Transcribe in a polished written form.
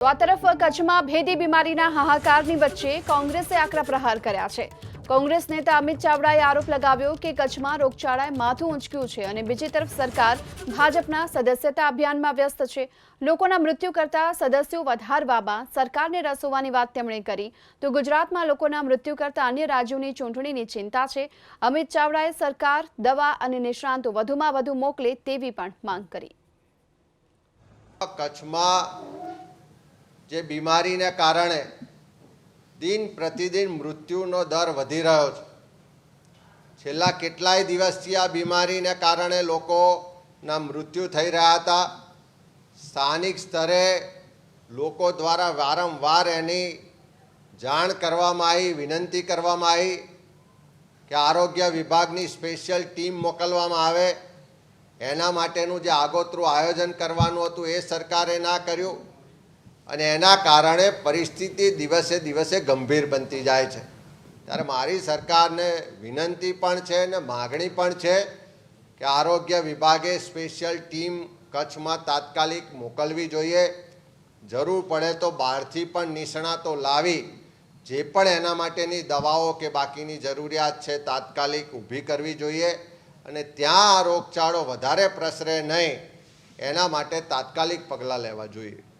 તો આ તરફ કચ્છમાં ભેદી બીમારીના હાહાકારની વચ્ચે કોંગ્રેસે આકરા પ્રહાર કર્યા છે। કોંગ્રેસ નેતા અમિત ચાવડાએ આરોપ લગાવ્યો કે કચ્છમાં રોગચાળાએ માથું ઊંચક્યું છે અને બીજી તરફ સરકાર ભાજપના સદસ્યતા અભિયાનમાં વ્યસ્ત છે। લોકોના મૃત્યુ કરતા સદસ્યો વધારવામાં સરકારને રસ હોવાની વાત તેમણે કરી। તો ગુજરાતમાં લોકોના મૃત્યુ કરતા અન્ય રાજ્યોની ચૂંટણીની ચિંતા છે। અમિત ચાવડાએ સરકાર દવા અને નિષ્ણાંતો વધુમાં વધુ મોકલે તેવી પણ માંગ કરી। કચ્છમાં જે બીમારીને કારણે દિન પ્રતિદિન મૃત્યુનો દર વધી રહ્યો છે। છેલ્લા કેટલાય દિવસથી આ બીમારીને કારણે લોકોના મૃત્યુ થઈ રહ્યા હતા। સ્થાનિક સ્તરે લોકો દ્વારા વારંવાર એની જાણ કરવામાં આવી, વિનંતી કરવામાં આવી કે આરોગ્ય વિભાગની સ્પેશિયલ ટીમ મોકલવામાં આવે। એના માટેનું જે આગોતરું આયોજન કરવાનું હતું એ સરકારે ના કર્યું અને એના કારણે પરિસ્થિતિ દિવસે દિવસે ગંભીર બનતી જાય છે। ત્યારે મારી સરકારને વિનંતી પણ છે અને માગણી પણ છે કે આરોગ્ય વિભાગે સ્પેશિયલ ટીમ કચ્છમાં તાત્કાલિક મોકલવી જોઈએ। જરૂર પડે તો બહારથી પણ નિષ્ણાતો લાવી જે પણ એના માટેની દવાઓ કે બાકીની જરૂરિયાત છે તાત્કાલિક ઊભી કરવી જોઈએ અને ત્યાં આ રોગચાળો વધારે પ્રસરે નહીં એના માટે તાત્કાલિક પગલાં લેવા જોઈએ।